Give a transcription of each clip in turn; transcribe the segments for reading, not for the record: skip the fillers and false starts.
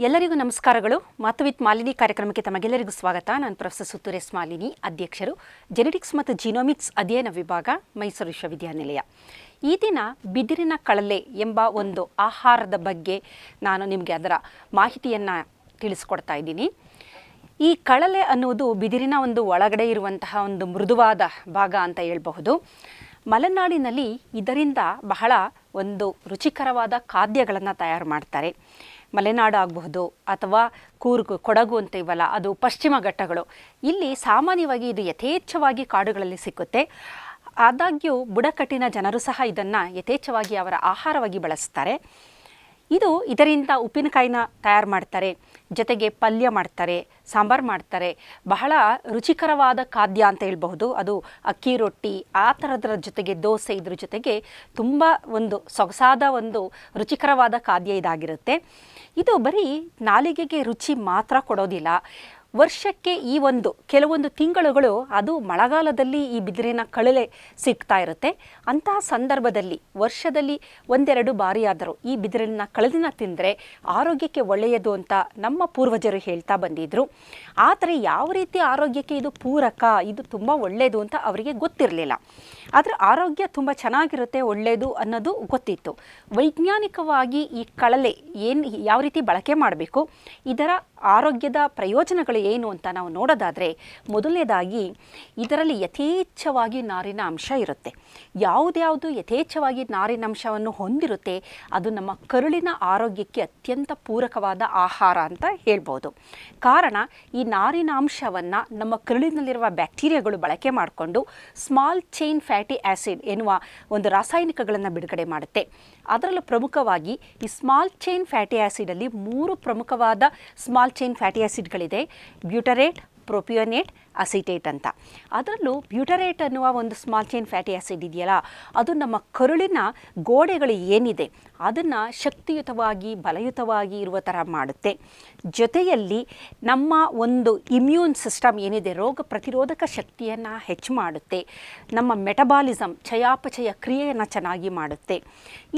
ಎಲ್ಲರಿಗೂ ನಮಸ್ಕಾರಗಳು. ಮಾತು ವಿತ್ ಮಾಲಿನಿ ಕಾರ್ಯಕ್ರಮಕ್ಕೆ ತಮಗೆಲ್ಲರಿಗೂ ಸ್ವಾಗತ. ನಾನು ಪ್ರೊಫೆಸರ್ ಸುತ್ತೂರ್ ಎಸ್ ಮಾಲಿನಿ, ಅಧ್ಯಕ್ಷರು, ಜೆನೆಟಿಕ್ಸ್ ಮತ್ತು ಜೀನೋಮಿಕ್ಸ್ ಅಧ್ಯಯನ ವಿಭಾಗ, ಮೈಸೂರು ವಿಶ್ವವಿದ್ಯಾನಿಲಯ. ಈ ದಿನ ಬಿದಿರಿನ ಕಳಲೆ ಎಂಬ ಒಂದು ಆಹಾರದ ಬಗ್ಗೆ ನಾನು ನಿಮಗೆ ಅದರ ಮಾಹಿತಿಯನ್ನು ತಿಳಿಸ್ಕೊಡ್ತಾ ಇದ್ದೀನಿ. ಈ ಕಳಲೆ ಅನ್ನುವುದು ಬಿದಿರಿನ ಒಂದು ಒಳಗಡೆ ಇರುವಂತಹ ಒಂದು ಮೃದುವಾದ ಭಾಗ ಅಂತ ಹೇಳ್ಬಹುದು. ಮಲೆನಾಡಿನಲ್ಲಿ ಇದರಿಂದ ಬಹಳ ಒಂದು ರುಚಿಕರವಾದ ಖಾದ್ಯಗಳನ್ನು ತಯಾರು ಮಾಡ್ತಾರೆ. ಮಲೆನಾಡು ಆಗಬಹುದು ಅಥವಾ ಕೂರ್ಗು, ಕೊಡಗು ಅಂತ ಇವಲ್ಲ, ಅದು ಪಶ್ಚಿಮ ಘಟ್ಟಗಳು. ಇಲ್ಲಿ ಸಾಮಾನ್ಯವಾಗಿ ಇದು ಯಥೇಚ್ಛವಾಗಿ ಕಾಡುಗಳಲ್ಲಿ ಸಿಕ್ಕುತ್ತೆ. ಆದಾಗ್ಯೂ ಬುಡಕಟ್ಟಿನ ಜನರು ಸಹ ಇದನ್ನು ಯಥೇಚ್ಛವಾಗಿ ಅವರ ಆಹಾರವಾಗಿ ಬಳಸ್ತಾರೆ. ಇದರಿಂದ ಉಪ್ಪಿನಕಾಯಿನ ತಯಾರು ಮಾಡ್ತಾರೆ, ಜೊತೆಗೆ ಪಲ್ಯ ಮಾಡ್ತಾರೆ, ಸಾಂಬಾರು ಮಾಡ್ತಾರೆ. ಬಹಳ ರುಚಿಕರವಾದ ಖಾದ್ಯ ಅಂತ ಹೇಳ್ಬಹುದು. ಅದು ಅಕ್ಕಿ ರೊಟ್ಟಿ ಆ ಥರದ್ರ ಜೊತೆಗೆ ದೋಸೆ, ಇದ್ರ ಜೊತೆಗೆ ತುಂಬ ಒಂದು ಸೊಗಸಾದ ಒಂದು ರುಚಿಕರವಾದ ಖಾದ್ಯ ಇದಾಗಿರುತ್ತೆ. ಇದು ಬರೀ ನಾಲಿಗೆಗೆ ರುಚಿ ಮಾತ್ರ ಕೊಡೋದಿಲ್ಲ. ವರ್ಷಕ್ಕೆ ಈ ಕೆಲವೊಂದು ತಿಂಗಳುಗಳು ಅದು ಮಳೆಗಾಲದಲ್ಲಿ ಈ ಬಿದಿರಿನ ಕಳಲೆ ಸಿಗ್ತಾ ಇರುತ್ತೆ. ಅಂತಹ ಸಂದರ್ಭದಲ್ಲಿ ವರ್ಷದಲ್ಲಿ ಒಂದೆರಡು ಬಾರಿಯಾದರೂ ಈ ಬಿದಿರಿನ ಕಳಲಿನ ತಿಂದರೆ ಆರೋಗ್ಯಕ್ಕೆ ಒಳ್ಳೆಯದು ಅಂತ ನಮ್ಮ ಪೂರ್ವಜರು ಹೇಳ್ತಾ ಬಂದಿದ್ರು. ಆದರೆ ಯಾವ ರೀತಿ ಆರೋಗ್ಯಕ್ಕೆ ಇದು ಪೂರಕ, ಇದು ತುಂಬ ಒಳ್ಳೆಯದು ಅಂತ ಅವರಿಗೆ ಗೊತ್ತಿರಲಿಲ್ಲ. ಆದರೆ ಆರೋಗ್ಯ ತುಂಬ ಚೆನ್ನಾಗಿರುತ್ತೆ, ಒಳ್ಳೆಯದು ಅನ್ನೋದು ಗೊತ್ತಿತ್ತು. ವೈಜ್ಞಾನಿಕವಾಗಿ ಈ ಕಳಲೆ ಯಾವ ರೀತಿ ಬಳಕೆ ಮಾಡಬೇಕು, ಇದರ ಆರೋಗ್ಯದ ಪ್ರಯೋಜನಗಳು ಏನು ಅಂತ ನಾವು ನೋಡೋದಾದರೆ, ಮೊದಲನೇದಾಗಿ ಇದರಲ್ಲಿ ಯಥೇಚ್ಛವಾಗಿ ನಾರಿನ ಅಂಶ ಇರುತ್ತೆ. ಯಾವುದ್ಯಾವುದು ಯಥೇಚ್ಛವಾಗಿ ನಾರಿನ ಅಂಶವನ್ನು ಹೊಂದಿರುತ್ತೆ ಅದು ನಮ್ಮ ಕರುಳಿನ ಆರೋಗ್ಯಕ್ಕೆ ಅತ್ಯಂತ ಪೂರಕವಾದ ಆಹಾರ ಅಂತ ಹೇಳ್ಬೋದು. ಕಾರಣ, ಈ ನಾರಿನ ಅಂಶವನ್ನು ನಮ್ಮ ಕರುಳಿನಲ್ಲಿರುವ ಬ್ಯಾಕ್ಟೀರಿಯಾಗಳು ಬಳಕೆ ಮಾಡಿಕೊಂಡು ಸ್ಮಾಲ್ ಚೈನ್ ಫ್ಯಾಟಿ ಆ್ಯಸಿಡ್ ಎನ್ನುವ ಒಂದು ರಾಸಾಯನಿಕಗಳನ್ನು ಬಿಡುಗಡೆ ಮಾಡುತ್ತೆ. ಅದರಲ್ಲೂ ಪ್ರಮುಖವಾಗಿ ಈ ಸ್ಮಾಲ್ ಚೈನ್ ಫ್ಯಾಟಿ ಆ್ಯಸಿಡಲ್ಲಿ 3 ಪ್ರಮುಖವಾದ ಸ್ಮಾಲ್ ಚೈನ್ ಫ್ಯಾಟಿ ಆ್ಯಸಿಡ್ಗಳಿದೆ: ಬ್ಯೂಟರೇಟ್, ಪ್ರೊಪಿಯೋನೇಟ್, ಅಸಿಟೇಟ್ ಅಂತ. ಅದರಲ್ಲೂ ಬ್ಯೂಟರೇಟ್ ಅನ್ನುವ ಒಂದು ಸ್ಮಾಲ್ ಚೈನ್ ಫ್ಯಾಟಿ ಆ್ಯಸಿಡ್ ಇದೆಯಲ್ಲ, ಅದು ನಮ್ಮ ಕರುಳಿನ ಗೋಡೆಗಳು ಏನಿದೆ ಅದನ್ನು ಶಕ್ತಿಯುತವಾಗಿ ಬಲಯುತವಾಗಿ ಇರುವ ಥರ ಮಾಡುತ್ತೆ. ಜೊತೆಯಲ್ಲಿ ನಮ್ಮ ಒಂದು ಇಮ್ಯೂನ್ ಸಿಸ್ಟಮ್ ಏನಿದೆ, ರೋಗ ಪ್ರತಿರೋಧಕ ಶಕ್ತಿಯನ್ನು ಹೆಚ್ಚು ಮಾಡುತ್ತೆ. ನಮ್ಮ ಮೆಟಬಾಲಿಸಮ್, ಚಯಾಪಚಯ ಕ್ರಿಯೆಯನ್ನು ಚೆನ್ನಾಗಿ ಮಾಡುತ್ತೆ.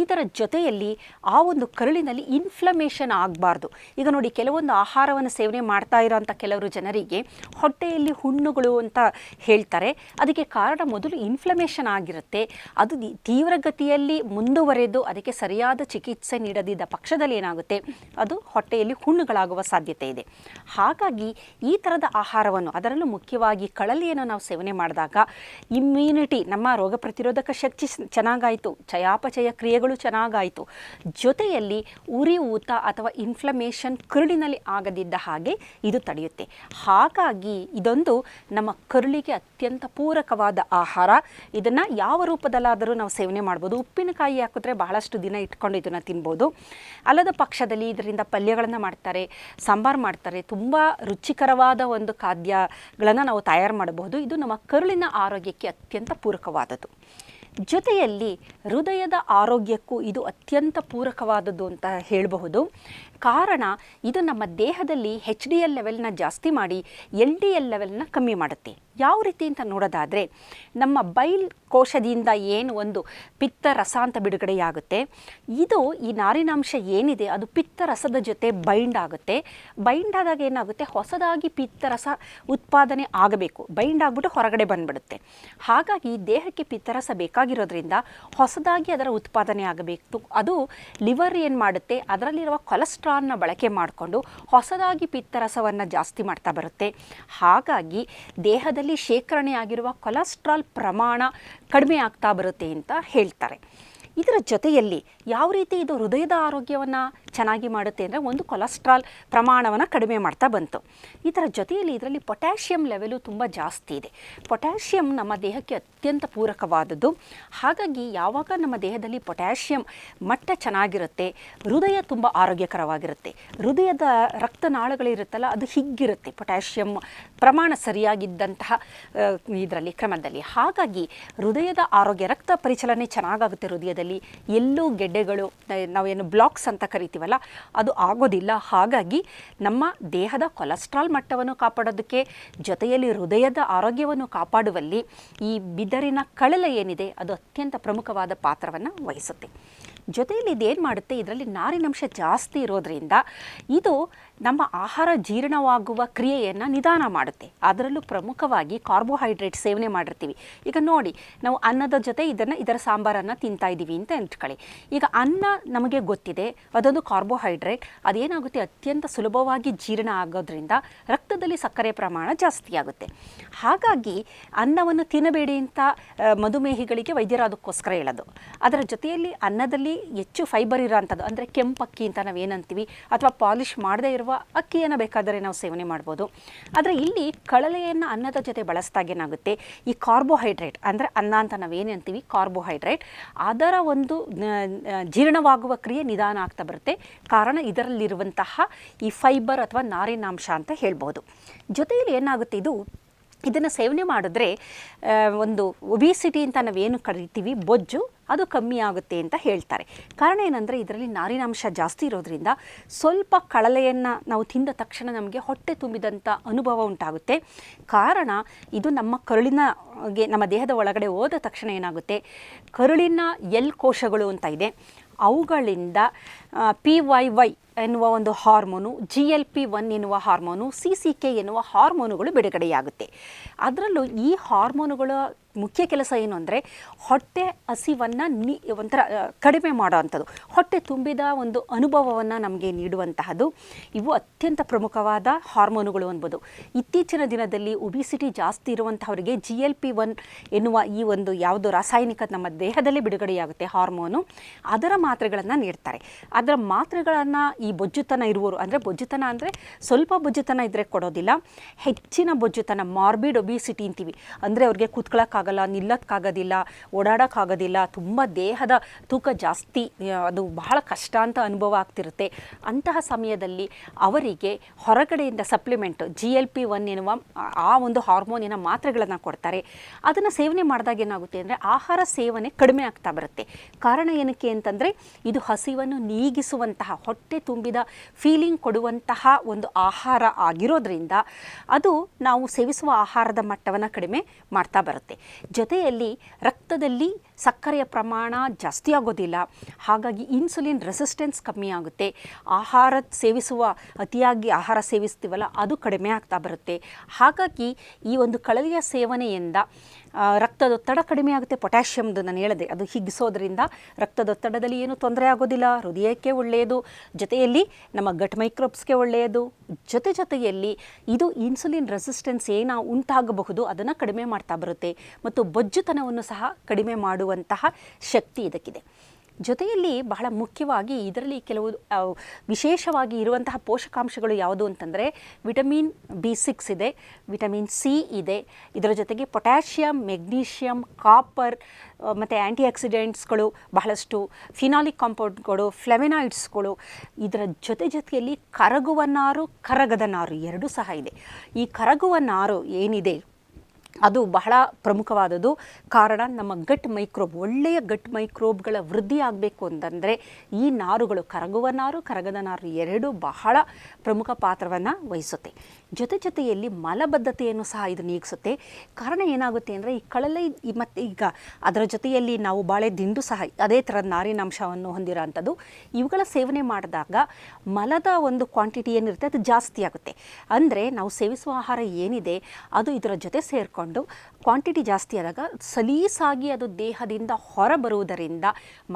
ಇದರ ಜೊತೆಯಲ್ಲಿ ಆ ಒಂದು ಕರುಳಿನಲ್ಲಿ ಇನ್ಫ್ಲಮೇಷನ್ ಆಗಬಾರ್ದು. ಈಗ ನೋಡಿ, ಕೆಲವೊಂದು ಆಹಾರವನ್ನು ಸೇವನೆ ಮಾಡ್ತಾ ಇರೋಂಥ ಕೆಲವರು ಜನರಿಗೆ ಹೊಟ್ಟೆಯಲ್ಲಿ ಹುಣ್ಣುಗಳು ಅಂತ ಹೇಳ್ತಾರೆ. ಅದಕ್ಕೆ ಕಾರಣ ಮೊದಲು ಇನ್ಫ್ಲಮೇಷನ್ ಆಗಿರುತ್ತೆ. ಅದು ತೀವ್ರಗತಿಯಲ್ಲಿ ಮುಂದುವರೆದು ಅದಕ್ಕೆ ಸರಿಯಾದ ಚಿಕಿತ್ಸೆ ನೀಡದಿದ್ದ ಪಕ್ಷದಲ್ಲಿ ಏನಾಗುತ್ತೆ, ಅದು ಹೊಟ್ಟೆಯಲ್ಲಿ ಹುಣ್ಣುಗಳಾಗುವ ಸಾಧ್ಯತೆ ಇದೆ. ಹಾಗಾಗಿ ಈ ಥರದ ಆಹಾರವನ್ನು, ಅದರಲ್ಲೂ ಮುಖ್ಯವಾಗಿ ಕಳಲೆಯನ್ನು ನಾವು ಸೇವನೆ ಮಾಡಿದಾಗ ಇಮ್ಯುನಿಟಿ, ನಮ್ಮ ರೋಗ ಪ್ರತಿರೋಧಕ ಶಕ್ತಿ ಚೆನ್ನಾಗಾಯಿತು, ಚಯಾಪಚಯ ಕ್ರಿಯೆಗಳು ಚೆನ್ನಾಗಾಯಿತು, ಜೊತೆಯಲ್ಲಿ ಉರಿ ಊತ ಅಥವಾ ಇನ್ಫ್ಲಮೇಷನ್ ಕರುಳಿನಲ್ಲಿ ಆಗದಿದ್ದ ಹಾಗೆ ಇದು ತಡೆಯುತ್ತೆ. ಹಾಗಾಗಿ ಇದೊಂದು ನಮ್ಮ ಕರುಳಿಗೆ ಅತ್ಯಂತ ಪೂರಕವಾದ ಆಹಾರ. ಇದನ್ನು ಯಾವ ರೂಪದಲ್ಲಾದರೂ ನಾವು ಸೇವನೆ ಮಾಡ್ಬೋದು. ಉಪ್ಪಿನಕಾಯಿ ಹಾಕಿದ್ರೆ ಬಹಳಷ್ಟು ದಿನ ಇಟ್ಕೊಂಡು ಇದನ್ನು ತಿನ್ಬೋದು. ಅಲ್ಲದ ಪಕ್ಷದಲ್ಲಿ ಇದರಿಂದ ಪಲ್ಯಗಳನ್ನು ಮಾಡ್ತಾರೆ, ಸಾಂಬಾರು ಮಾಡ್ತಾರೆ. ತುಂಬ ರುಚಿಕರವಾದ ಒಂದು ಖಾದ್ಯಗಳನ್ನು ನಾವು ತಯಾರು ಮಾಡಬಹುದು. ಇದು ನಮ್ಮ ಕರುಳಿನ ಆರೋಗ್ಯಕ್ಕೆ ಅತ್ಯಂತ ಪೂರಕವಾದದ್ದು. ಜೊತೆಯಲ್ಲಿ ಹೃದಯದ ಆರೋಗ್ಯಕ್ಕೂ ಇದು ಅತ್ಯಂತ ಪೂರಕವಾದದ್ದು ಅಂತ ಹೇಳಬಹುದು. ಕಾರಣ, ಇದು ನಮ್ಮ ದೇಹದಲ್ಲಿ HDL ಲೆವೆಲ್ನ ಜಾಸ್ತಿ ಮಾಡಿ LDL ಲೆವೆಲ್ನ ಕಮ್ಮಿ ಮಾಡುತ್ತೆ. ಯಾವ ರೀತಿ ಅಂತ ನೋಡೋದಾದರೆ, ನಮ್ಮ ಬೈಲ್ ಕೋಶದಿಂದ ಏನು ಒಂದು ಪಿತ್ತರಸ ಅಂತ ಬಿಡುಗಡೆಯಾಗುತ್ತೆ, ಇದು ಈ ನಾರಿನಾಂಶ ಏನಿದೆ ಅದು ಪಿತ್ತರಸದ ಜೊತೆ ಬೈಂಡ್ ಆಗುತ್ತೆ. ಬೈಂಡ್ ಆದಾಗ ಏನಾಗುತ್ತೆ, ಹೊಸದಾಗಿ ಪಿತ್ತರಸ ಉತ್ಪಾದನೆ ಆಗಬೇಕು, ಬೈಂಡ್ ಆಗಿಬಿಟ್ಟು ಹೊರಗಡೆ ಬಂದುಬಿಡುತ್ತೆ. ಹಾಗಾಗಿ ದೇಹಕ್ಕೆ ಪಿತ್ತರಸ ಬೇಕಾಗಿರೋದ್ರಿಂದ ಹೊಸದಾಗಿ ಅದರ ಉತ್ಪಾದನೆ ಆಗಬೇಕು. ಅದು ಲಿವರ್ ಏನು ಮಾಡುತ್ತೆ, ಅದರಲ್ಲಿರುವ ಕೊಲೆಸ್ಟ್ರಾಲ್ನ ಬಳಕೆ ಮಾಡಿಕೊಂಡು ಹೊಸದಾಗಿ ಪಿತ್ತರಸವನ್ನು ಜಾಸ್ತಿ ಮಾಡ್ತಾ ಬರುತ್ತೆ. ಹಾಗಾಗಿ ದೇಹದಲ್ಲಿ ಶೇಖರಣೆಯಾಗಿರುವ ಕೊಲೆಸ್ಟ್ರಾಲ್ ಪ್ರಮಾಣ ಕಡಿಮೆ ಆಗ್ತಾ ಬರುತ್ತೆ ಅಂತ ಹೇಳ್ತಾರೆ. ಇದರ ಜೊತೆಯಲ್ಲಿ ಯಾವ ರೀತಿ ಇದು ಹೃದಯದ ಆರೋಗ್ಯವನ್ನು ಚೆನ್ನಾಗಿ ಮಾಡುತ್ತೆ ಅಂದರೆ, ಒಂದು ಕೊಲೆಸ್ಟ್ರಾಲ್ ಪ್ರಮಾಣವನ್ನು ಕಡಿಮೆ ಮಾಡ್ತಾ ಬಂತು. ಇದರ ಜೊತೆಯಲ್ಲಿ ಇದರಲ್ಲಿ ಪೊಟ್ಯಾಷಿಯಂ ಲೆವೆಲು ತುಂಬ ಜಾಸ್ತಿ ಇದೆ. ಪೊಟ್ಯಾಷಿಯಂ ನಮ್ಮ ದೇಹಕ್ಕೆ ಅತ್ಯಂತ ಪೂರಕವಾದದ್ದು. ಹಾಗಾಗಿ ಯಾವಾಗ ನಮ್ಮ ದೇಹದಲ್ಲಿ ಪೊಟ್ಯಾಷಿಯಂ ಮಟ್ಟ ಚೆನ್ನಾಗಿರುತ್ತೆ, ಹೃದಯ ತುಂಬ ಆರೋಗ್ಯಕರವಾಗಿರುತ್ತೆ. ಹೃದಯದ ರಕ್ತನಾಳಗಳಿರುತ್ತಲ್ಲ, ಅದು ಹಿಗ್ಗಿರುತ್ತೆ ಪೊಟ್ಯಾಷಿಯಂ ಪ್ರಮಾಣ ಸರಿಯಾಗಿದ್ದಂತಹ ಇದರಲ್ಲಿ ಕ್ರಮದಲ್ಲಿ. ಹಾಗಾಗಿ ಹೃದಯದ ಆರೋಗ್ಯ, ರಕ್ತ ಪರಿಚಲನೆ ಚೆನ್ನಾಗಾಗುತ್ತೆ ಹೃದಯದಲ್ಲಿ. ಎಲ್ಲೂ ಗೆಡ್ಡೆಗಳು, ನಾವೇನು ಬ್ಲಾಕ್ಸ್ ಅಂತ ಕರಿತೀವಲ್ಲ, ಅದು ಆಗೋದಿಲ್ಲ. ಹಾಗಾಗಿ ನಮ್ಮ ದೇಹದ ಕೊಲೆಸ್ಟ್ರಾಲ್ ಮಟ್ಟವನ್ನು ಕಾಪಾಡೋದಕ್ಕೆ, ಜೊತೆಯಲ್ಲಿ ಹೃದಯದ ಆರೋಗ್ಯವನ್ನು ಕಾಪಾಡುವಲ್ಲಿ ಈ ಬಿದಿರಿನ ಕಳಲೆ ಏನಿದೆ ಅದು ಅತ್ಯಂತ ಪ್ರಮುಖವಾದ ಪಾತ್ರವನ್ನು ವಹಿಸುತ್ತೆ. ಜೊತೆಯಲ್ಲಿ ಇದೇನು ಮಾಡುತ್ತೆ, ಇದರಲ್ಲಿ ನಾರಿನಂಶ ಜಾಸ್ತಿ ಇರೋದ್ರಿಂದ ಇದು ನಮ್ಮ ಆಹಾರ ಜೀರ್ಣವಾಗುವ ಕ್ರಿಯೆಯನ್ನು ನಿಧಾನ ಮಾಡುತ್ತೆ. ಅದರಲ್ಲೂ ಪ್ರಮುಖವಾಗಿ ಕಾರ್ಬೋಹೈಡ್ರೇಟ್ ಸೇವನೆ ಮಾಡಿರ್ತೀವಿ. ಈಗ ನೋಡಿ, ನಾವು ಅನ್ನದ ಜೊತೆ ಇದರ ಸಾಂಬಾರನ್ನು ತಿಂತಾ ಇದ್ದೀವಿ ಅಂತ ಇಟ್ಕೊಳ್ಳಿ. ಈಗ ಅನ್ನ ನಮಗೆ ಗೊತ್ತಿದೆ, ಅದೊಂದು ಕಾರ್ಬೋಹೈಡ್ರೇಟ್. ಅದೇನಾಗುತ್ತೆ, ಅತ್ಯಂತ ಸುಲಭವಾಗಿ ಜೀರ್ಣ ಆಗೋದ್ರಿಂದ ರಕ್ತದಲ್ಲಿ ಸಕ್ಕರೆ ಪ್ರಮಾಣ ಜಾಸ್ತಿ ಆಗುತ್ತೆ. ಹಾಗಾಗಿ ಅನ್ನವನ್ನು ತಿನ್ನಬೇಡಿ ಅಂತ ಮಧುಮೇಹಿಗಳಿಗೆ ವೈದ್ಯರು ಅದಕ್ಕೋಸ್ಕರ ಹೇಳೋದು. ಅದರ ಜೊತೆಯಲ್ಲಿ ಅನ್ನದಲ್ಲಿ ಹೆಚ್ಚು ಫೈಬರ್ ಇರೋಂಥದ್ದು ಅಂದರೆ ಕೆಂಪಕ್ಕಿ ಅಂತ ನಾವೇನಂತೀವಿ, ಅಥವಾ ಪಾಲಿಷ್ ಮಾಡದೇ ಇರುವ ಅಕ್ಕಿಯನ್ನು ಬೇಕಾದರೆ ನಾವು ಸೇವನೆ ಮಾಡ್ಬೋದು. ಆದರೆ ಇಲ್ಲಿ ಕಳಲೆಯನ್ನು ಅನ್ನದ ಜೊತೆ ಬಳಸಿದಾಗ ಏನಾಗುತ್ತೆ, ಈ ಕಾರ್ಬೋಹೈಡ್ರೇಟ್ ಅಂದರೆ ಅನ್ನ ಅಂತ ನಾವೇನಂತೀವಿ ಕಾರ್ಬೋಹೈಡ್ರೇಟ್, ಅದರ ಒಂದು ಜೀರ್ಣವಾಗುವ ಕ್ರಿಯೆ ನಿಧಾನ ಆಗ್ತಾ ಬರುತ್ತೆ. ಕಾರಣ ಇದರಲ್ಲಿರುವಂತಹ ಈ ಫೈಬರ್ ಅಥವಾ ನಾರಿನಾಂಶ ಅಂತ ಹೇಳ್ಬೋದು. ಜೊತೆಯಲ್ಲಿ ಏನಾಗುತ್ತೆ, ಇದನ್ನು ಸೇವನೆ ಮಾಡಿದ್ರೆ ಒಂದು ಒಬಿಸಿಟಿ ಅಂತ ನಾವೇನು ಕರಿತೀವಿ, ಬೊಜ್ಜು, ಅದು ಕಮ್ಮಿ ಆಗುತ್ತೆ ಅಂತ ಹೇಳ್ತಾರೆ. ಕಾರಣ ಏನಂದರೆ ಇದರಲ್ಲಿ ನಾರಿನಾಂಶ ಜಾಸ್ತಿ ಇರೋದ್ರಿಂದ ಸ್ವಲ್ಪ ಕಳಲೆಯನ್ನು ನಾವು ತಿಂದ ತಕ್ಷಣ ನಮಗೆ ಹೊಟ್ಟೆ ತುಂಬಿದಂಥ ಅನುಭವ ಉಂಟಾಗುತ್ತೆ. ಕಾರಣ ಇದು ನಮ್ಮ ಕರುಳಿನಗೆ ನಮ್ಮ ದೇಹದ ಒಳಗಡೆ ಹೋದ ತಕ್ಷಣ ಏನಾಗುತ್ತೆ, ಕರುಳಿನ ಎಲ್ ಕೋಶಗಳು ಅಂತ ಇದೆ, ಅವುಗಳಿಂದ PYY ಎನ್ನುವ ಒಂದು ಹಾರ್ಮೋನು, GLP-1 ಎನ್ನುವ ಹಾರ್ಮೋನು, CCK ಎನ್ನುವ ಹಾರ್ಮೋನುಗಳು ಬಿಡುಗಡೆಯಾಗುತ್ತೆ. ಅದರಲ್ಲೂ ಈ ಹಾರ್ಮೋನುಗಳ ಮುಖ್ಯ ಕೆಲಸ ಏನು ಅಂದರೆ ಹೊಟ್ಟೆ ಹಸಿವನ್ನು ಒಂಥರ ಕಡಿಮೆ ಮಾಡೋ ಅಂಥದ್ದು, ಹೊಟ್ಟೆ ತುಂಬಿದ ಒಂದು ಅನುಭವವನ್ನು ನಮಗೆ ನೀಡುವಂತಹದ್ದು. ಇವು ಅತ್ಯಂತ ಪ್ರಮುಖವಾದ ಹಾರ್ಮೋನುಗಳು ಅನ್ಬೋದು. ಇತ್ತೀಚಿನ ದಿನದಲ್ಲಿ ಒಬಿಸಿಟಿ ಜಾಸ್ತಿ ಇರುವಂಥವರಿಗೆ GLP-1 ಎನ್ನುವ ಈ ಒಂದು ಯಾವುದೋ ರಾಸಾಯನಿಕ ನಮ್ಮ ದೇಹದಲ್ಲೇ ಬಿಡುಗಡೆಯಾಗುತ್ತೆ ಹಾರ್ಮೋನು, ಅದರ ಮಾತ್ರೆಗಳನ್ನು ನೀಡ್ತಾರೆ. ಅದರ ಮಾತ್ರೆಗಳನ್ನು ಈ ಬೊಜ್ಜುತನ ಇರುವವರು, ಅಂದರೆ ಬೊಜ್ಜುತನ ಅಂದರೆ ಸ್ವಲ್ಪ ಬೊಜ್ಜುತನ ಇದ್ದರೆ ಕೊಡೋದಿಲ್ಲ, ಹೆಚ್ಚಿನ ಬೊಜ್ಜುತನ ಮಾರ್ಬಿಡ್ ಒಬಿಸಿಟಿ ಅಂತೀವಿ, ಅಂದರೆ ಅವ್ರಿಗೆ ಕೂತ್ಕೊಳ್ಳೋಕ್ಕಾಗಲ್ಲ, ನಿಲ್ಲಕ್ಕಾಗೋದಿಲ್ಲ, ಓಡಾಡೋಕ್ಕಾಗೋದಿಲ್ಲ, ತುಂಬ ದೇಹದ ತೂಕ ಜಾಸ್ತಿ, ಅದು ಬಹಳ ಕಷ್ಟ ಅಂತ ಅನುಭವ ಆಗ್ತಿರುತ್ತೆ. ಅಂತಹ ಸಮಯದಲ್ಲಿ ಅವರಿಗೆ ಹೊರಗಡೆಯಿಂದ ಸಪ್ಲಿಮೆಂಟ್ GLP-1 ಎನ್ನುವ ಆ ಒಂದು ಹಾರ್ಮೋನಿನ ಮಾತ್ರೆಗಳನ್ನು ಕೊಡ್ತಾರೆ. ಅದನ್ನು ಸೇವನೆ ಮಾಡಿದಾಗ ಏನಾಗುತ್ತೆ ಅಂದರೆ ಆಹಾರ ಸೇವನೆ ಕಡಿಮೆ ಆಗ್ತಾ ಬರುತ್ತೆ. ಕಾರಣ ಏನಕ್ಕೆ ಅಂತಂದರೆ ಇದು ಹಸಿವನ್ನು ನೀಗಿಸುವಂತಹ, ಹೊಟ್ಟೆ ತುಂಬಿದ ಫೀಲಿಂಗ್ ಕೊಡುವಂತಹ ಒಂದು ಆಹಾರ ಆಗಿರೋದ್ರಿಂದ ಅದು ನಾವು ಸೇವಿಸುವ ಆಹಾರದ ಮಟ್ಟವನ್ನು ಕಡಿಮೆ ಮಾಡ್ತಾ ಬರುತ್ತೆ. ಜೊತೆಯಲ್ಲಿ ರಕ್ತದಲ್ಲಿ ಸಕ್ಕರೆಯ ಪ್ರಮಾಣ ಜಾಸ್ತಿ ಆಗೋದಿಲ್ಲ, ಹಾಗಾಗಿ ಇನ್ಸುಲಿನ್ ರೆಸಿಸ್ಟೆನ್ಸ್ ಕಮ್ಮಿ ಆಗುತ್ತೆ. ಅತಿಯಾಗಿ ಆಹಾರ ಸೇವಿಸ್ತೀವಲ್ಲ ಅದು ಕಡಿಮೆ ಆಗ್ತಾ ಬರುತ್ತೆ. ಹಾಗಾಗಿ ಈ ಒಂದು ಕಳಲೆಯ ಸೇವನೆಯಿಂದ ರಕ್ತದೊತ್ತಡ ಕಡಿಮೆ ಆಗುತ್ತೆ. ಪೊಟ್ಯಾಷಿಯಮ್ದು ನಾನು ಹೇಳಿದೆ, ಅದು ಹಿಗ್ಗಿಸೋದ್ರಿಂದ ರಕ್ತದೊತ್ತಡದಲ್ಲಿ ಏನು ತೊಂದರೆ ಆಗೋದಿಲ್ಲ, ಹೃದಯಕ್ಕೆ ಒಳ್ಳೆಯದು, ಜೊತೆಯಲ್ಲಿ ನಮ್ಮ ಗಟ್ ಮೈಕ್ರೋಬ್ಸ್ಗೆ ಒಳ್ಳೆಯದು. ಜೊತೆಯಲ್ಲಿ ಇದು ಇನ್ಸುಲಿನ್ ರೆಸಿಸ್ಟೆನ್ಸ್ ಉಂಟಾಗಬಹುದು ಅದನ್ನು ಕಡಿಮೆ ಮಾಡ್ತಾ ಬರುತ್ತೆ, ಮತ್ತು ಬೊಜ್ಜುತನವನ್ನು ಸಹ ಕಡಿಮೆ ಮಾಡುವಂತಹ ಶಕ್ತಿ ಇದಕ್ಕಿದೆ. ಜೊತೆಯಲ್ಲಿ ಬಹಳ ಮುಖ್ಯವಾಗಿ ಇದರಲ್ಲಿ ಕೆಲವು ವಿಶೇಷವಾಗಿ ಇರುವಂತಹ ಪೋಷಕಾಂಶಗಳು ಯಾವುದು ಅಂತಂದರೆ ವಿಟಮಿನ್ B6 ಇದೆ, ವಿಟಮಿನ್ C ಇದೆ, ಇದರ ಜೊತೆಗೆ ಪೊಟ್ಯಾಷಿಯಮ್, ಮೆಗ್ನೀಷಿಯಮ್, ಕಾಪರ್ ಮತ್ತು ಆ್ಯಂಟಿ ಆಕ್ಸಿಡೆಂಟ್ಸ್ಗಳು ಬಹಳಷ್ಟು, ಫಿನಾಲಿಕ್ ಕಾಂಪೌಂಡ್ಗಳು, ಫ್ಲೆವೆನಾಯ್ಡ್ಸ್ಗಳು, ಇದರ ಜೊತೆಯಲ್ಲಿ ಕರಗುವ ನಾರು, ಕರಗದ ನಾರು ಎರಡೂ ಸಹ ಇದೆ. ಈ ಕರಗುವ ನಾರು ಏನಿದೆ ಅದು ಬಹಳ ಪ್ರಮುಖವಾದದ್ದು. ಕಾರಣ ನಮ್ಮ ಗಟ್ ಮೈಕ್ರೋಬ್, ಒಳ್ಳೆಯ ಗಟ್ ಮೈಕ್ರೋಬ್ಗಳ ವೃದ್ಧಿ ಆಗಬೇಕು ಅಂತಂದರೆ ಈ ನಾರುಗಳು, ಕರಗುವ ನಾರು, ಕರಗದ ನಾರು ಎರಡೂ ಬಹಳ ಪ್ರಮುಖ ಪಾತ್ರವನ್ನು ವಹಿಸುತ್ತೆ. ಜೊತೆಯಲ್ಲಿ ಮಲಬದ್ಧತೆಯನ್ನು ಸಹ ಇದು ನೀಗಿಸುತ್ತೆ. ಕಾರಣ ಏನಾಗುತ್ತೆ ಅಂದರೆ ಈ ಕಳಲೆ ಮತ್ತು ಈಗ ಅದರ ಜೊತೆಯಲ್ಲಿ ನಾವು ಬಾಳೆ ದಿಂಡು ಸಹ ಅದೇ ಥರದ ನಾರಿನಾಂಶವನ್ನು ಹೊಂದಿರೋ ಅಂಥದ್ದು. ಇವುಗಳ ಸೇವನೆ ಮಾಡಿದಾಗ ಮಲದ ಒಂದು ಕ್ವಾಂಟಿಟಿ ಏನಿರುತ್ತೆ ಅದು ಜಾಸ್ತಿ ಆಗುತ್ತೆ. ಅಂದರೆ ನಾವು ಸೇವಿಸುವ ಆಹಾರ ಏನಿದೆ ಅದು ಇದರ ಜೊತೆ ಸೇರಿಕೊಂಡು ಕ್ವಾಂಟಿಟಿ ಜಾಸ್ತಿ ಆದಾಗ ಸಲೀಸಾಗಿ ಅದು ದೇಹದಿಂದ ಹೊರಬರುವುದರಿಂದ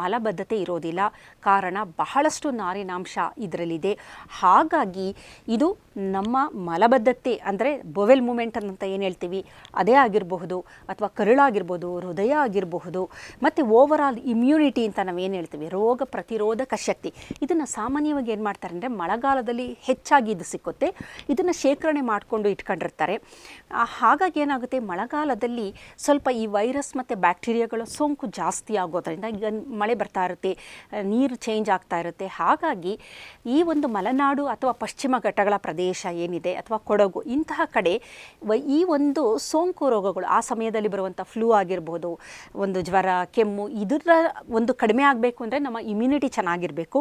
ಮಲಬದ್ಧತೆ ಇರೋದಿಲ್ಲ. ಕಾರಣ ಬಹಳಷ್ಟು ನಾರಿನಾಂಶ ಇದರಲ್ಲಿದೆ. ಹಾಗಾಗಿ ಇದು ನಮ್ಮ ಮಲಬದ್ಧತೆ ಅಂದರೆ ಬೊವೆಲ್ ಮೂಮೆಂಟ್ ಅಂತ ಏನು ಹೇಳ್ತೀವಿ ಅದೇ ಆಗಿರಬಹುದು, ಅಥವಾ ಕರುಳಾಗಿರ್ಬೋದು, ಹೃದಯ ಆಗಿರಬಹುದು, ಮತ್ತು ಓವರಾಲ್ ಇಮ್ಯುನಿಟಿ ಅಂತ ನಾವೇನು ಹೇಳ್ತೀವಿ ರೋಗ ಪ್ರತಿರೋಧಕ ಶಕ್ತಿ, ಇದನ್ನು ಸಾಮಾನ್ಯವಾಗಿ ಏನು ಮಾಡ್ತಾರೆ ಅಂದರೆ ಮಳೆಗಾಲದಲ್ಲಿ ಹೆಚ್ಚಾಗಿ ಇದು ಸಿಕ್ಕುತ್ತೆ, ಇದನ್ನು ಶೇಖರಣೆ ಮಾಡಿಕೊಂಡು ಇಟ್ಕೊಂಡಿರ್ತಾರೆ. ಹಾಗಾಗಿ ಏನಾಗುತ್ತೆ, ಮಳೆಗಾಲದಲ್ಲಿ ಸ್ವಲ್ಪ ಈ ವೈರಸ್ ಮತ್ತು ಬ್ಯಾಕ್ಟೀರಿಯಾಗಳ ಸೋಂಕು ಜಾಸ್ತಿ ಆಗೋದ್ರಿಂದ, ಈಗ ಮಳೆ ಬರ್ತಾ ಇರುತ್ತೆ, ನೀರು ಚೇಂಜ್ ಆಗ್ತಾ ಇರುತ್ತೆ. ಹಾಗಾಗಿ ಈ ಒಂದು ಮಲೆನಾಡು ಅಥವಾ ಪಶ್ಚಿಮ ಘಟ್ಟಗಳ ಪ್ರದೇಶ ಏನಿದೆ ಅಥವಾ ಕೊಡಗು ಇಂತಹ ಕಡೆ ಈ ಒಂದು ಸೋಂಕು ರೋಗಗಳು ಆ ಸಮಯದಲ್ಲಿ ಬರುವಂಥ ಫ್ಲೂ ಆಗಿರ್ಬೋದು, ಒಂದು ಜ್ವರ, ಕೆಮ್ಮು, ಇದರ ಒಂದು ಕಡಿಮೆ ಆಗಬೇಕು ಅಂದರೆ ನಮ್ಮ ಇಮ್ಯುನಿಟಿ ಚೆನ್ನಾಗಿರಬೇಕು.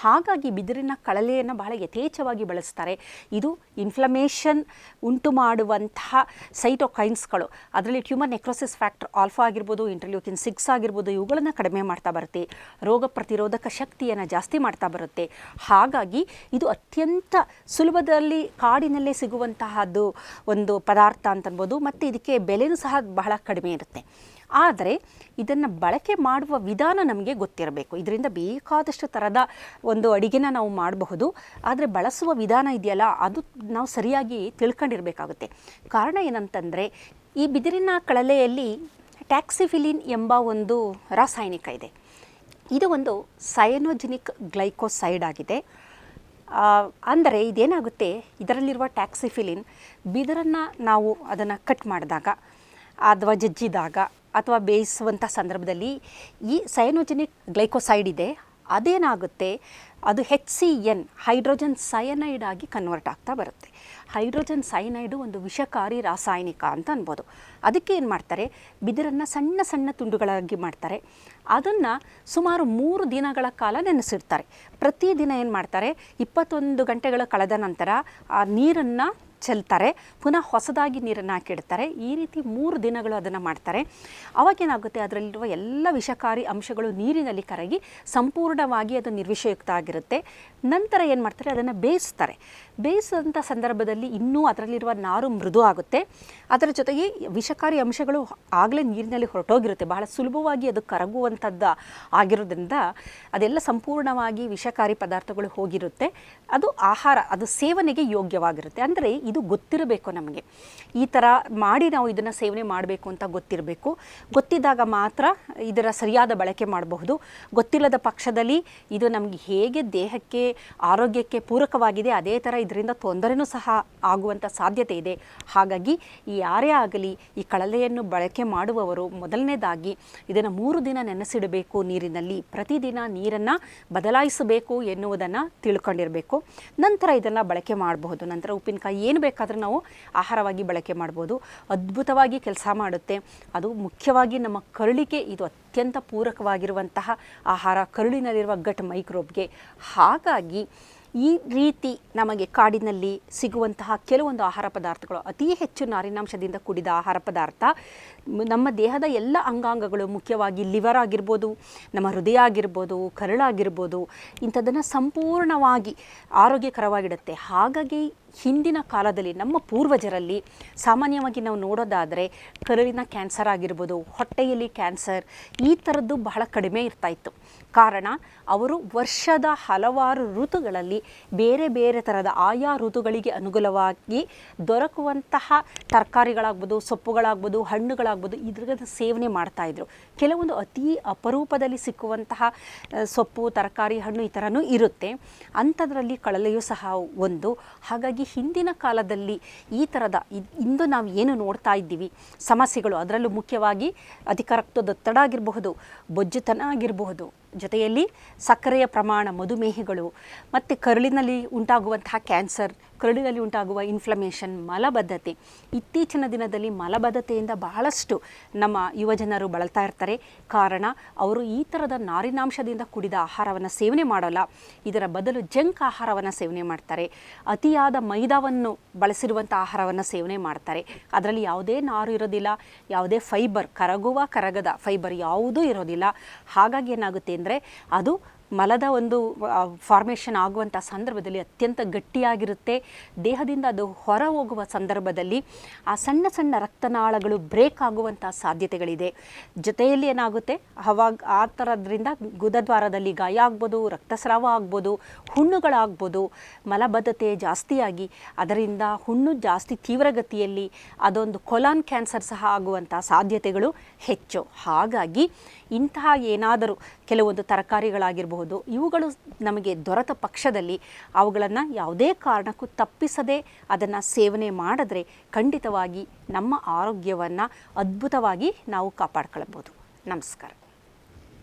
ಹಾಗಾಗಿ ಬಿದಿರಿನ ಕಳಲೆಯನ್ನು ಬಹಳ ಯಥೇಚ್ಛವಾಗಿ ಬಳಸ್ತಾರೆ. ಇದು ಇನ್ಫ್ಲಮೇಷನ್ ಉಂಟು ಮಾಡುವಂತಹ ಸೈಟೋಕೈನ್ ಸೈನ್ಸ್ಗಳು, ಅದರಲ್ಲಿ ಟ್ಯೂಮರ್ ನೆಕ್ರೋಸಿಸ್ ಫ್ಯಾಕ್ಟರ್ ಆಲ್ಫಾ ಆಗಿರ್ಬೋದು, ಇಂಟರ್ಲ್ಯೂಕಿನ್ 6 ಆಗಿರ್ಬೋದು, ಇವುಗಳನ್ನು ಕಡಿಮೆ ಮಾಡ್ತಾ ಬರುತ್ತೆ. ರೋಗ ಪ್ರತಿರೋಧಕ ಶಕ್ತಿಯನ್ನು ಜಾಸ್ತಿ ಮಾಡ್ತಾ ಬರುತ್ತೆ. ಹಾಗಾಗಿ ಇದು ಅತ್ಯಂತ ಸುಲಭದಲ್ಲಿ ಕಾಡಿನಲ್ಲೇ ಸಿಗುವಂತಹದ್ದು ಒಂದು ಪದಾರ್ಥ ಅಂತನ್ಬೋದು. ಮತ್ತು ಇದಕ್ಕೆ ಬೆಲೆಯೂ ಸಹ ಬಹಳ ಕಡಿಮೆ ಇರುತ್ತೆ. ಆದರೆ ಇದನ್ನು ಬಳಕೆ ಮಾಡುವ ವಿಧಾನ ನಮಗೆ ಗೊತ್ತಿರಬೇಕು. ಇದರಿಂದ ಬೇಕಾದಷ್ಟು ಥರದ ಒಂದು ಅಡಿಗೆನ ನಾವು ಮಾಡಬಹುದು. ಆದರೆ ಬಳಸುವ ವಿಧಾನ ಇದೆಯಲ್ಲ, ಅದು ನಾವು ಸರಿಯಾಗಿ ತಿಳ್ಕೊಂಡಿರಬೇಕಾಗುತ್ತೆ. ಕಾರಣ ಏನಂತಂದರೆ, ಈ ಬಿದಿರಿನ ಕಳಲೆಯಲ್ಲಿ ಟ್ಯಾಕ್ಸಿಫಿಲಿನ್ ಎಂಬ ಒಂದು ರಾಸಾಯನಿಕ ಇದೆ. ಇದು ಒಂದು ಸಯನೋಜೆನಿಕ್ ಗ್ಲೈಕೋಸೈಡ್ ಆಗಿದೆ. ಅಂದರೆ ಇದೇನಾಗುತ್ತೆ, ಇದರಲ್ಲಿರುವ ಟ್ಯಾಕ್ಸಿಫಿಲಿನ್ ಬಿದಿರನ್ನು ನಾವು ಅದನ್ನು ಕಟ್ ಮಾಡಿದಾಗ ಅಥವಾ ಜಜ್ಜಿದಾಗ ಅಥವಾ ಬೇಯಿಸುವಂಥ ಸಂದರ್ಭದಲ್ಲಿ ಈ ಸಯನೋಜೆನಿಕ್ ಗ್ಲೈಕೋಸೈಡ್ ಇದೆ, ಅದೇನಾಗುತ್ತೆ, ಅದು HCN ಹೈಡ್ರೋಜನ್ ಸಯನೈಡ್ ಆಗಿ ಕನ್ವರ್ಟ್ ಆಗ್ತಾ ಬರುತ್ತೆ. ಹೈಡ್ರೋಜನ್ ಸಯನೈಡು ಒಂದು ವಿಷಕಾರಿ ರಾಸಾಯನಿಕ ಅಂತ ಅನ್ಬೋದು. ಅದಕ್ಕೆ ಏನು ಮಾಡ್ತಾರೆ, ಬಿದಿರನ್ನು ಸಣ್ಣ ಸಣ್ಣ ತುಂಡುಗಳಾಗಿ ಮಾಡ್ತಾರೆ. ಅದನ್ನು ಸುಮಾರು 3 ದಿನಗಳ ಕಾಲ ನೆನೆಸಿಡ್ತಾರೆ. ಪ್ರತಿದಿನ ಏನು ಮಾಡ್ತಾರೆ, 21 ಗಂಟೆಗಳ ಕಳೆದ ನಂತರ ಆ ನೀರನ್ನು ಚೆಲ್ತಾರೆ, ಪುನಃ ಹೊಸದಾಗಿ ನೀರನ್ನು ಹಾಕಿಡ್ತಾರೆ. ಈ ರೀತಿ 3 ದಿನಗಳು ಅದನ್ನು ಮಾಡ್ತಾರೆ. ಅವಾಗೇನಾಗುತ್ತೆ, ಅದರಲ್ಲಿರುವ ಎಲ್ಲ ವಿಷಕಾರಿ ಅಂಶಗಳು ನೀರಿನಲ್ಲಿ ಕರಗಿ ಸಂಪೂರ್ಣವಾಗಿ ಅದು ನಿರ್ವಿಷಯುಕ್ತ ಆಗಿರುತ್ತೆ. ನಂತರ ಏನು ಮಾಡ್ತಾರೆ, ಅದನ್ನು ಬೇಯಿಸ್ತಾರೆ. ಬೇಯಿಸಿದಂಥ ಸಂದರ್ಭದಲ್ಲಿ ಇನ್ನೂ ಅದರಲ್ಲಿರುವ ನಾರು ಮೃದು ಆಗುತ್ತೆ. ಅದರ ಜೊತೆಗೆ ವಿಷಕಾರಿ ಅಂಶಗಳು ಆಗಲೇ ನೀರಿನಲ್ಲಿ ಹೊರಟೋಗಿರುತ್ತೆ. ಬಹಳ ಸುಲಭವಾಗಿ ಅದು ಕರಗುವಂಥದ್ದು ಆಗಿರೋದ್ರಿಂದ ಅದೆಲ್ಲ ಸಂಪೂರ್ಣವಾಗಿ ವಿಷಕಾರಿ ಪದಾರ್ಥಗಳು ಹೋಗಿರುತ್ತೆ. ಅದು ಆಹಾರ, ಅದು ಸೇವನೆಗೆ ಯೋಗ್ಯವಾಗಿರುತ್ತೆ. ಅಂದರೆ ಇದು ಗೊತ್ತಿರಬೇಕು ನಮಗೆ. ಈ ಥರ ಮಾಡಿ ನಾವು ಇದನ್ನು ಸೇವನೆ ಮಾಡಬೇಕು ಅಂತ ಗೊತ್ತಿರಬೇಕು. ಗೊತ್ತಿದ್ದಾಗ ಮಾತ್ರ ಇದರ ಸರಿಯಾದ ಬಳಕೆ ಮಾಡಬಹುದು. ಗೊತ್ತಿಲ್ಲದ ಪಕ್ಷದಲ್ಲಿ ಇದು ನಮಗೆ ಹೇಗೆ ದೇಹಕ್ಕೆ ಆರೋಗ್ಯಕ್ಕೆ ಪೂರಕವಾಗಿದೆ, ಅದೇ ಥರ ಇದರಿಂದ ತೊಂದರೆನೂ ಸಹ ಆಗುವಂಥ ಸಾಧ್ಯತೆ ಇದೆ. ಹಾಗಾಗಿ ಯಾರೇ ಆಗಲಿ ಈ ಕಳಲೆಯನ್ನು ಬಳಕೆ ಮಾಡುವವರು ಮೊದಲನೇದಾಗಿ ಇದನ್ನು 3 ದಿನ ನೆನೆಸಿಡಬೇಕು ನೀರಿನಲ್ಲಿ. ಪ್ರತಿದಿನ ನೀರನ್ನು ಬದಲಾಯಿಸಬೇಕು ಎನ್ನುವುದನ್ನು ತಿಳ್ಕೊಂಡಿರಬೇಕು. ನಂತರ ಇದನ್ನು ಬಳಕೆ ಮಾಡಬಹುದು. ನಂತರ ಉಪ್ಪಿನಕಾಯಿ ಏನು ಬೇಕಾದರೂ ನಾವು ಆಹಾರವಾಗಿ ಬಳಕೆ ಮಾಡ್ಬೋದು. ಅದ್ಭುತವಾಗಿ ಕೆಲಸ ಮಾಡುತ್ತೆ. ಅದು ಮುಖ್ಯವಾಗಿ ನಮ್ಮ ಕರುಳಿಗೆ ಇದು ಅತ್ಯಂತ ಪೂರಕವಾಗಿರುವಂತಹ ಆಹಾರ, ಕರುಳಿನಲ್ಲಿರುವ ಗಟ್ ಮೈಕ್ರೋಬ್ಗೆ. ಹಾಗಾಗಿ ಈ ರೀತಿ ನಮಗೆ ಕಾಡಿನಲ್ಲಿ ಸಿಗುವಂತಹ ಕೆಲವೊಂದು ಆಹಾರ ಪದಾರ್ಥಗಳು, ಅತಿ ಹೆಚ್ಚು ನಾರಿನಾಂಶದಿಂದ ಕೂಡಿದ ಆಹಾರ ಪದಾರ್ಥ ನಮ್ಮ ದೇಹದ ಎಲ್ಲ ಅಂಗಾಂಗಗಳು, ಮುಖ್ಯವಾಗಿ ಲಿವರ್ ಆಗಿರ್ಬೋದು, ನಮ್ಮ ಹೃದಯ ಆಗಿರ್ಬೋದು, ಕರುಳಾಗಿರ್ಬೋದು, ಇಂಥದ್ದನ್ನು ಸಂಪೂರ್ಣವಾಗಿ ಆರೋಗ್ಯಕರವಾಗಿಡುತ್ತೆ. ಹಾಗಾಗಿ ಹಿಂದಿನ ಕಾಲದಲ್ಲಿ ನಮ್ಮ ಪೂರ್ವಜರಲ್ಲಿ ಸಾಮಾನ್ಯವಾಗಿ ನಾವು ನೋಡೋದಾದರೆ ಕರುಳಿನ ಕ್ಯಾನ್ಸರ್ ಆಗಿರ್ಬೋದು, ಹೊಟ್ಟೆಯಲ್ಲಿ ಕ್ಯಾನ್ಸರ್, ಈ ಥರದ್ದು ಬಹಳ ಕಡಿಮೆ ಇರ್ತಾಯಿತ್ತು. ಕಾರಣ ಅವರು ವರ್ಷದ ಹಲವಾರು ಋತುಗಳಲ್ಲಿ ಬೇರೆ ಬೇರೆ ಥರದ ಆಯಾ ಋತುಗಳಿಗೆ ಅನುಗುಣವಾಗಿ ದೊರಕುವಂತಹ ತರಕಾರಿಗಳಾಗ್ಬೋದು, ಸೊಪ್ಪುಗಳಾಗ್ಬೋದು, ಹಣ್ಣುಗಳಾಗ್ಬೋದು, ಇದ್ರದ ಸೇವನೆ ಮಾಡ್ತಾಯಿದ್ರು. ಕೆಲವೊಂದು ಅತಿ ಅಪರೂಪದಲ್ಲಿ ಸಿಕ್ಕುವಂತಹ ಸೊಪ್ಪು, ತರಕಾರಿ, ಹಣ್ಣು ಈ ಥರನೂ ಇರುತ್ತೆ. ಅಂಥದ್ರಲ್ಲಿ ಕಳಲೆಯೂ ಸಹ ಒಂದು. ಹಾಗಾಗಿ ಹಿಂದಿನ ಕಾಲದಲ್ಲಿ ಈ ಥರದ ಇಂದು ನಾವು ಏನು ನೋಡ್ತಾ ಇದ್ದೀವಿ ಸಮಸ್ಯೆಗಳು, ಅದರಲ್ಲೂ ಮುಖ್ಯವಾಗಿ ಅಧಿಕ ರಕ್ತದೊತ್ತಡ ಆಗಿರಬಹುದು, ಬೊಜ್ಜುತನ ಆಗಿರಬಹುದು, ಜೊತೆಯಲ್ಲಿ ಸಕ್ಕರೆಯ ಪ್ರಮಾಣ, ಮಧುಮೇಹಗಳು, ಮತ್ತು ಕರುಳಿನಲ್ಲಿ ಉಂಟಾಗುವಂತಹ ಕ್ಯಾನ್ಸರ್, ಕರುಳಿನಲ್ಲಿ ಉಂಟಾಗುವ ಇನ್ಫ್ಲಮೇಷನ್, ಮಲಬದ್ಧತೆ. ಇತ್ತೀಚಿನ ದಿನದಲ್ಲಿ ಮಲಬದ್ಧತೆಯಿಂದ ಬಹಳಷ್ಟು ನಮ್ಮ ಯುವಜನರು ಬಳಲ್ತಾ ಇರ್ತಾರೆ. ಕಾರಣ ಅವರು ಈ ಥರದ ನಾರಿನಾಂಶದಿಂದ ಕೂಡಿದ ಆಹಾರವನ್ನು ಸೇವನೆ ಮಾಡೋಲ್ಲ. ಇದರ ಬದಲು ಜಂಕ್ ಆಹಾರವನ್ನು ಸೇವನೆ ಮಾಡ್ತಾರೆ. ಅತಿಯಾದ ಮೈದಾವನ್ನು ಬಳಸಿರುವಂಥ ಆಹಾರವನ್ನು ಸೇವನೆ ಮಾಡ್ತಾರೆ. ಅದರಲ್ಲಿ ಯಾವುದೇ ನಾರು ಇರೋದಿಲ್ಲ, ಯಾವುದೇ ಫೈಬರ್, ಕರಗದ ಫೈಬರ್ ಯಾವುದೂ ಇರೋದಿಲ್ಲ. ಹಾಗಾಗಿ ಏನಾಗುತ್ತೆ ಅಂದರೆ ಅದು ಮಲದ ಒಂದು ಫಾರ್ಮೇಷನ್ ಆಗುವಂಥ ಸಂದರ್ಭದಲ್ಲಿ ಅತ್ಯಂತ ಗಟ್ಟಿಯಾಗಿರುತ್ತೆ. ದೇಹದಿಂದ ಅದು ಹೊರ ಹೋಗುವ ಸಂದರ್ಭದಲ್ಲಿ ಆ ಸಣ್ಣ ಸಣ್ಣ ರಕ್ತನಾಳಗಳು ಬ್ರೇಕ್ ಆಗುವಂಥ ಸಾಧ್ಯತೆಗಳಿದೆ. ಜೊತೆಯಲ್ಲಿ ಏನಾಗುತ್ತೆ, ಅವಾಗ ಆ ಥರದ್ರಿಂದ ಗುದದ್ವಾರದಲ್ಲಿ ಗಾಯ ಆಗ್ಬೋದು, ರಕ್ತಸ್ರಾವ ಆಗ್ಬೋದು, ಹುಣ್ಣುಗಳಾಗ್ಬೋದು. ಮಲಬದ್ಧತೆ ಜಾಸ್ತಿಯಾಗಿ ಅದರಿಂದ ಹುಣ್ಣು ಜಾಸ್ತಿ ತೀವ್ರಗತಿಯಲ್ಲಿ ಅದೊಂದು ಕೊಲಾನ್ ಕ್ಯಾನ್ಸರ್ ಸಹ ಆಗುವಂಥ ಸಾಧ್ಯತೆಗಳು ಹೆಚ್ಚು. ಹಾಗಾಗಿ ಇಂತಹ ಏನಾದರೂ ಕೆಲವೊಂದು ತರಕಾರಿಗಳಾಗಿರಬಹುದು, ಇವುಗಳು ನಮಗೆ ದೊರೆತ ಪಕ್ಷದಲ್ಲಿ ಅವುಗಳನ್ನು ಯಾವುದೇ ಕಾರಣಕ್ಕೂ ತಪ್ಪಿಸದೆ ಅದನ್ನು ಸೇವನೆ ಮಾಡಿದ್ರೆ ಖಂಡಿತವಾಗಿ ನಮ್ಮ ಆರೋಗ್ಯವನ್ನು ಅದ್ಭುತವಾಗಿ ನಾವು ಕಾಪಾಡ್ಕೊಳ್ಬೋದು. ನಮಸ್ಕಾರ.